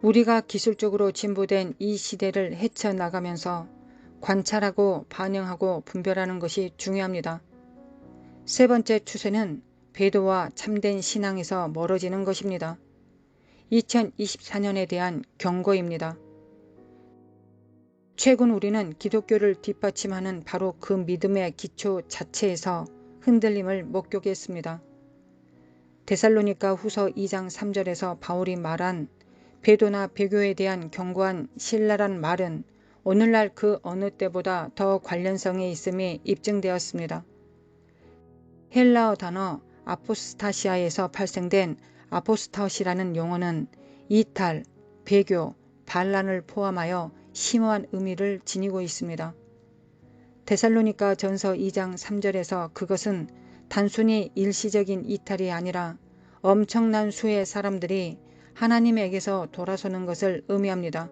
우리가 기술적으로 진보된 이 시대를 헤쳐나가면서 관찰하고 반영하고 분별하는 것이 중요합니다. 세 번째 추세는 배도와 참된 신앙에서 멀어지는 것입니다. 2024년에 대한 경고입니다. 최근 우리는 기독교를 뒷받침하는 바로 그 믿음의 기초 자체에서 흔들림을 목격했습니다. 데살로니가 후서 2장 3절에서 바울이 말한 배도나 배교에 대한 경고한 신랄한 말은 오늘날 그 어느 때보다 더 관련성이 있음이 입증되었습니다. 헬라어 단어 아포스타시아에서 발생된 아포스타시라는 용어는 이탈, 배교, 반란을 포함하여 심오한 의미를 지니고 있습니다. 데살로니가 전서 2장 3절에서 그것은 단순히 일시적인 이탈이 아니라 엄청난 수의 사람들이 하나님에게서 돌아서는 것을 의미합니다.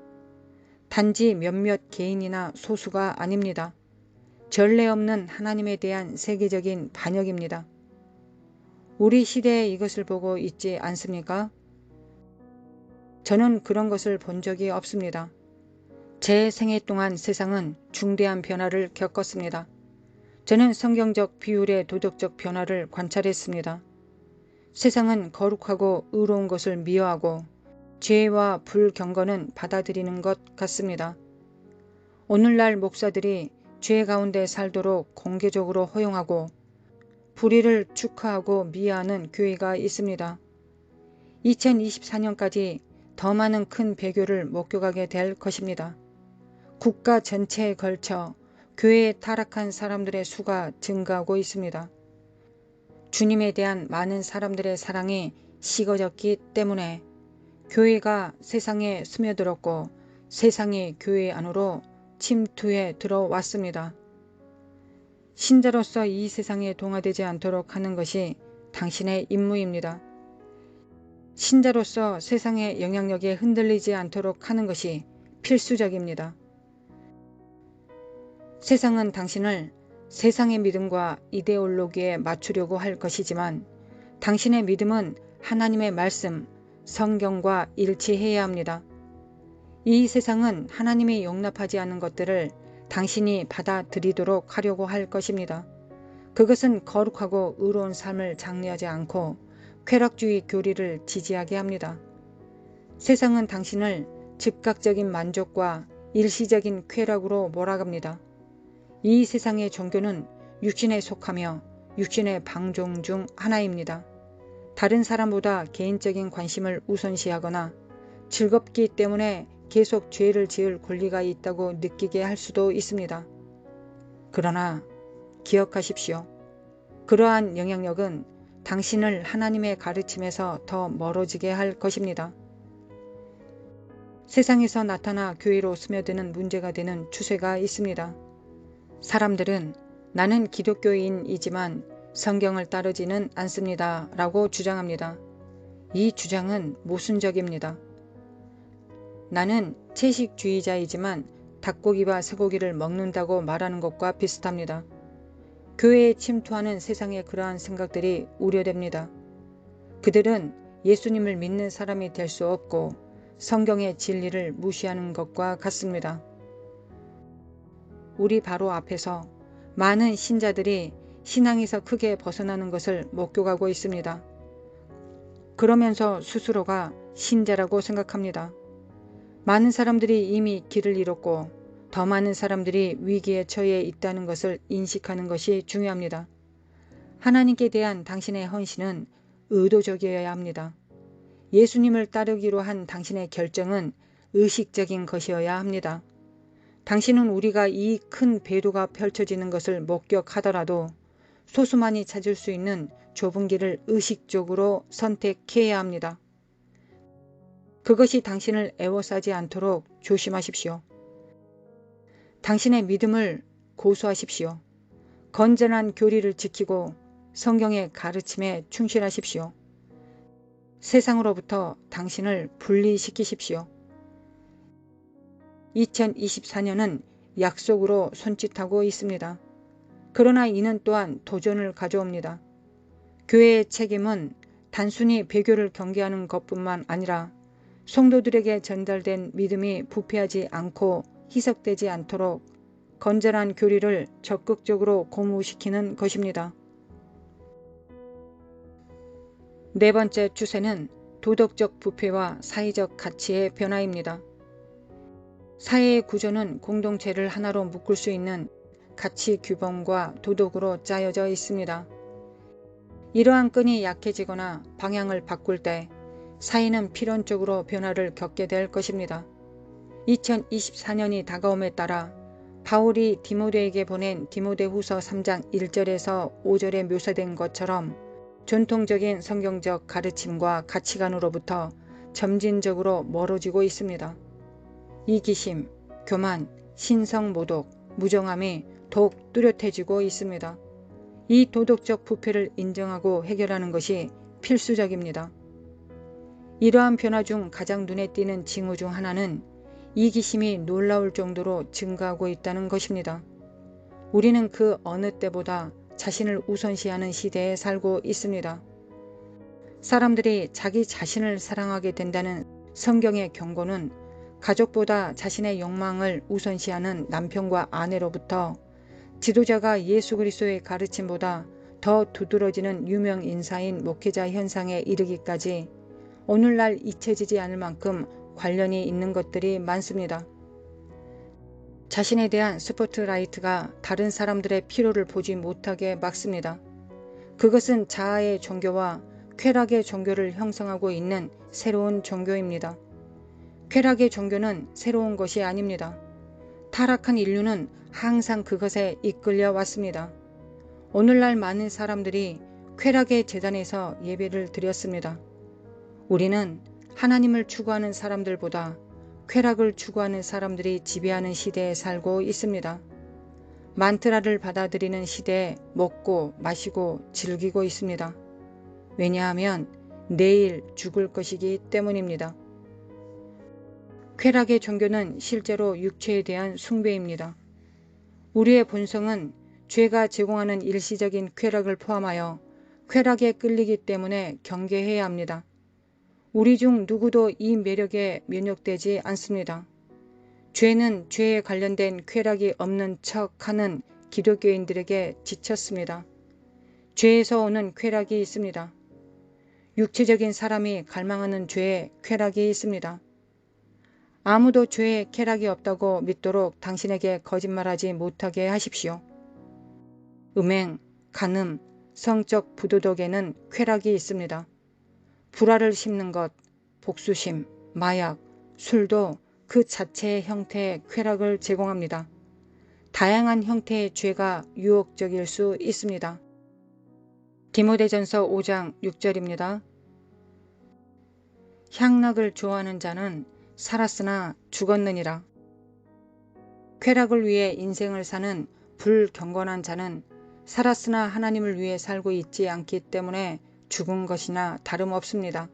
단지 몇몇 개인이나 소수가 아닙니다. 전례 없는 하나님에 대한 세계적인 반역입니다. 우리 시대에 이것을 보고 있지 않습니까? 저는 그런 것을 본 적이 없습니다. 제 생애 동안 세상은 중대한 변화를 겪었습니다. 저는 성경적 비율의 도덕적 변화를 관찰했습니다. 세상은 거룩하고 의로운 것을 미워하고 죄와 불경건은 받아들이는 것 같습니다. 오늘날 목사들이 죄 가운데 살도록 공개적으로 허용하고 불의를 축하하고 미화하는 교회가 있습니다. 2024년까지 더 많은 큰 배교를 목격하게 될 것입니다. 국가 전체에 걸쳐 교회에 타락한 사람들의 수가 증가하고 있습니다. 주님에 대한 많은 사람들의 사랑이 식어졌기 때문에 교회가 세상에 스며들었고 세상이 교회 안으로 침투해 들어왔습니다. 신자로서 이 세상에 동화되지 않도록 하는 것이 당신의 임무입니다. 신자로서 세상의 영향력에 흔들리지 않도록 하는 것이 필수적입니다. 세상은 당신을 세상의 믿음과 이데올로기에 맞추려고 할 것이지만 당신의 믿음은 하나님의 말씀, 성경과 일치해야 합니다. 이 세상은 하나님이 용납하지 않는 것들을 당신이 받아들이도록 하려고 할 것입니다. 그것은 거룩하고 의로운 삶을 장려하지 않고 쾌락주의 교리를 지지하게 합니다. 세상은 당신을 즉각적인 만족과 일시적인 쾌락으로 몰아갑니다. 이 세상의 종교는 육신에 속하며 육신의 방종 중 하나입니다. 다른 사람보다 개인적인 관심을 우선시하거나 즐겁기 때문에 계속 죄를 지을 권리가 있다고 느끼게 할 수도 있습니다. 그러나 기억하십시오. 그러한 영향력은 당신을 하나님의 가르침에서 더 멀어지게 할 것입니다. 세상에서 나타나 교회로 스며드는 문제가 되는 추세가 있습니다. 사람들은 나는 기독교인이지만 성경을 따르지는 않습니다 라고 주장합니다. 이 주장은 모순적입니다. 나는 채식주의자이지만 닭고기와 쇠고기를 먹는다고 말하는 것과 비슷합니다. 교회에 침투하는 세상의 그러한 생각들이 우려됩니다. 그들은 예수님을 믿는 사람이 될 수 없고 성경의 진리를 무시하는 것과 같습니다. 우리 바로 앞에서 많은 신자들이 신앙에서 크게 벗어나는 것을 목격하고 있습니다. 그러면서 스스로가 신자라고 생각합니다. 많은 사람들이 이미 길을 잃었고 더 많은 사람들이 위기에 처해 있다는 것을 인식하는 것이 중요합니다. 하나님께 대한 당신의 헌신은 의도적이어야 합니다. 예수님을 따르기로 한 당신의 결정은 의식적인 것이어야 합니다. 당신은 우리가 이 큰 배도가 펼쳐지는 것을 목격하더라도 소수만이 찾을 수 있는 좁은 길을 의식적으로 선택해야 합니다. 그것이 당신을 애워싸지 않도록 조심하십시오. 당신의 믿음을 고수하십시오. 건전한 교리를 지키고 성경의 가르침에 충실하십시오. 세상으로부터 당신을 분리시키십시오. 2024년은 약속으로 손짓하고 있습니다. 그러나 이는 또한 도전을 가져옵니다. 교회의 책임은 단순히 배교를 경계하는 것뿐만 아니라 성도들에게 전달된 믿음이 부패하지 않고 희석되지 않도록 건전한 교리를 적극적으로 고무시키는 것입니다. 네 번째 추세는 도덕적 부패와 사회적 가치의 변화입니다. 사회의 구조는 공동체를 하나로 묶을 수 있는 가치 규범과 도덕으로 짜여져 있습니다. 이러한 끈이 약해지거나 방향을 바꿀 때 사회는 필연적으로 변화를 겪게 될 것입니다. 2024년이 다가옴에 따라 바울이 디모데에게 보낸 디모데후서 3장 1절에서 5절에 묘사된 것처럼 전통적인 성경적 가르침과 가치관으로부터 점진적으로 멀어지고 있습니다. 이기심, 교만, 신성모독, 무정함이 더욱 뚜렷해지고 있습니다. 이 도덕적 부패를 인정하고 해결하는 것이 필수적입니다. 이러한 변화 중 가장 눈에 띄는 징후 중 하나는 이기심이 놀라울 정도로 증가하고 있다는 것입니다. 우리는 그 어느 때보다 자신을 우선시하는 시대에 살고 있습니다. 사람들이 자기 자신을 사랑하게 된다는 성경의 경고는 가족보다 자신의 욕망을 우선시하는 남편과 아내로부터 지도자가 예수 그리스도의 가르침보다 더 두드러지는 유명 인사인 목회자 현상에 이르기까지 오늘날 잊혀지지 않을 만큼 관련이 있는 것들이 많습니다. 자신에 대한 스포트라이트가 다른 사람들의 필요를 보지 못하게 막습니다. 그것은 자아의 종교와 쾌락의 종교를 형성하고 있는 새로운 종교입니다. 쾌락의 종교는 새로운 것이 아닙니다. 타락한 인류는 항상 그것에 이끌려 왔습니다. 오늘날 많은 사람들이 쾌락의 재단에서 예배를 드렸습니다. 우리는 하나님을 추구하는 사람들보다 쾌락을 추구하는 사람들이 지배하는 시대에 살고 있습니다. 만트라를 받아들이는 시대에 먹고 마시고 즐기고 있습니다. 왜냐하면 내일 죽을 것이기 때문입니다. 쾌락의 종교는 실제로 육체에 대한 숭배입니다. 우리의 본성은 죄가 제공하는 일시적인 쾌락을 포함하여 쾌락에 끌리기 때문에 경계해야 합니다. 우리 중 누구도 이 매력에 면역되지 않습니다. 죄는 죄에 관련된 쾌락이 없는 척하는 기독교인들에게 지쳤습니다. 죄에서 오는 쾌락이 있습니다. 육체적인 사람이 갈망하는 죄에 쾌락이 있습니다. 아무도 죄에 쾌락이 없다고 믿도록 당신에게 거짓말하지 못하게 하십시오. 음행, 간음, 성적 부도덕에는 쾌락이 있습니다. 불화를 심는 것, 복수심, 마약, 술도 그 자체의 형태의 쾌락을 제공합니다. 다양한 형태의 죄가 유혹적일 수 있습니다. 디모데전서 5장 6절입니다. 향락을 좋아하는 자는 살았으나 죽었느니라. 쾌락을 위해 인생을 사는 불경건한 자는 살았으나 하나님을 위해 살고 있지 않기 때문에 죽은 것이나 다름없습니다.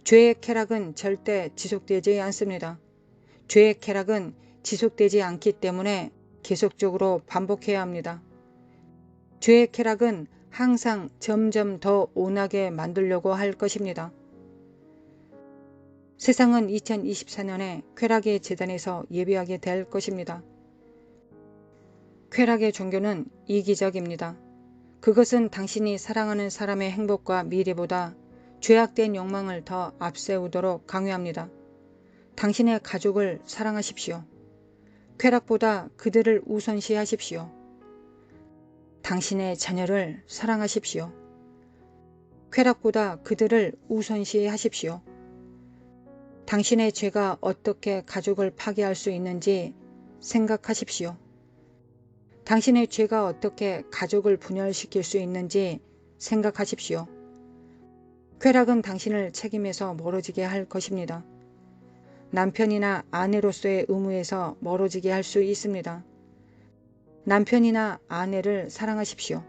죄의 쾌락은 절대 지속되지 않습니다. 죄의 쾌락은 지속되지 않기 때문에 계속적으로 반복해야 합니다. 죄의 쾌락은 항상 점점 더 온하게 만들려고 할 것입니다. 세상은 2024년에 쾌락의 재단에서 예배하게 될 것입니다. 쾌락의 종교는 이기적입니다. 그것은 당신이 사랑하는 사람의 행복과 미래보다 죄악된 욕망을 더 앞세우도록 강요합니다. 당신의 가족을 사랑하십시오. 쾌락보다 그들을 우선시하십시오. 당신의 자녀를 사랑하십시오. 쾌락보다 그들을 우선시하십시오. 당신의 죄가 어떻게 가족을 파괴할 수 있는지 생각하십시오. 당신의 죄가 어떻게 가족을 분열시킬 수 있는지 생각하십시오. 쾌락은 당신을 책임에서 멀어지게 할 것입니다. 남편이나 아내로서의 의무에서 멀어지게 할 수 있습니다. 남편이나 아내를 사랑하십시오.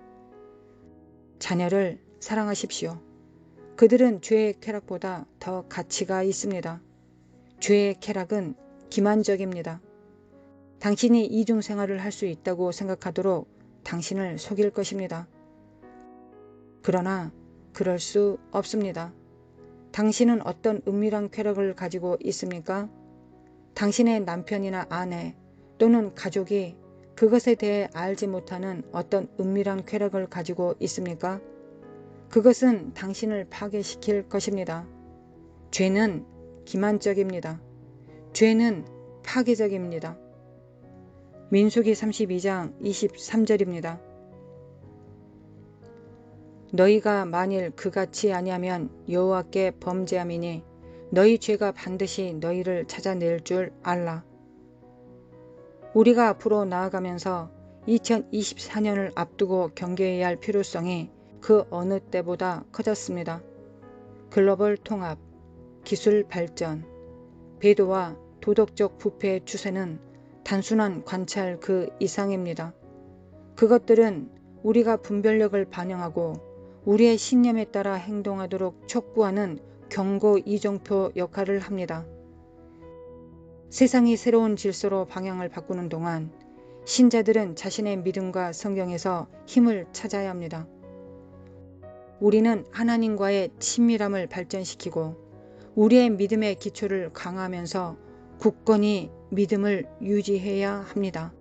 자녀를 사랑하십시오. 그들은 죄의 쾌락보다 더 가치가 있습니다. 죄의 쾌락은 기만적입니다. 당신이 이중생활을 할 수 있다고 생각하도록 당신을 속일 것입니다. 그러나 그럴 수 없습니다. 당신은 어떤 은밀한 쾌락을 가지고 있습니까? 당신의 남편이나 아내 또는 가족이 그것에 대해 알지 못하는 어떤 은밀한 쾌락을 가지고 있습니까? 그것은 당신을 파괴시킬 것입니다. 죄는 기만적입니다. 죄는 파괴적입니다. 민수기 32장 23절입니다. 너희가 만일 그같이 아니하면 여호와께 범죄함이니 너희 죄가 반드시 너희를 찾아낼 줄 알라. 우리가 앞으로 나아가면서 2024년을 앞두고 경계해야 할 필요성이 그 어느 때보다 커졌습니다. 글로벌 통합, 기술 발전, 배도와 도덕적 부패의 추세는 단순한 관찰 그 이상입니다. 그것들은 우리가 분별력을 반영하고 우리의 신념에 따라 행동하도록 촉구하는 경고 이정표 역할을 합니다. 세상이 새로운 질서로 방향을 바꾸는 동안 신자들은 자신의 믿음과 성경에서 힘을 찾아야 합니다. 우리는 하나님과의 친밀함을 발전시키고 우리의 믿음의 기초를 강화하면서 굳건히 믿음을 유지해야 합니다.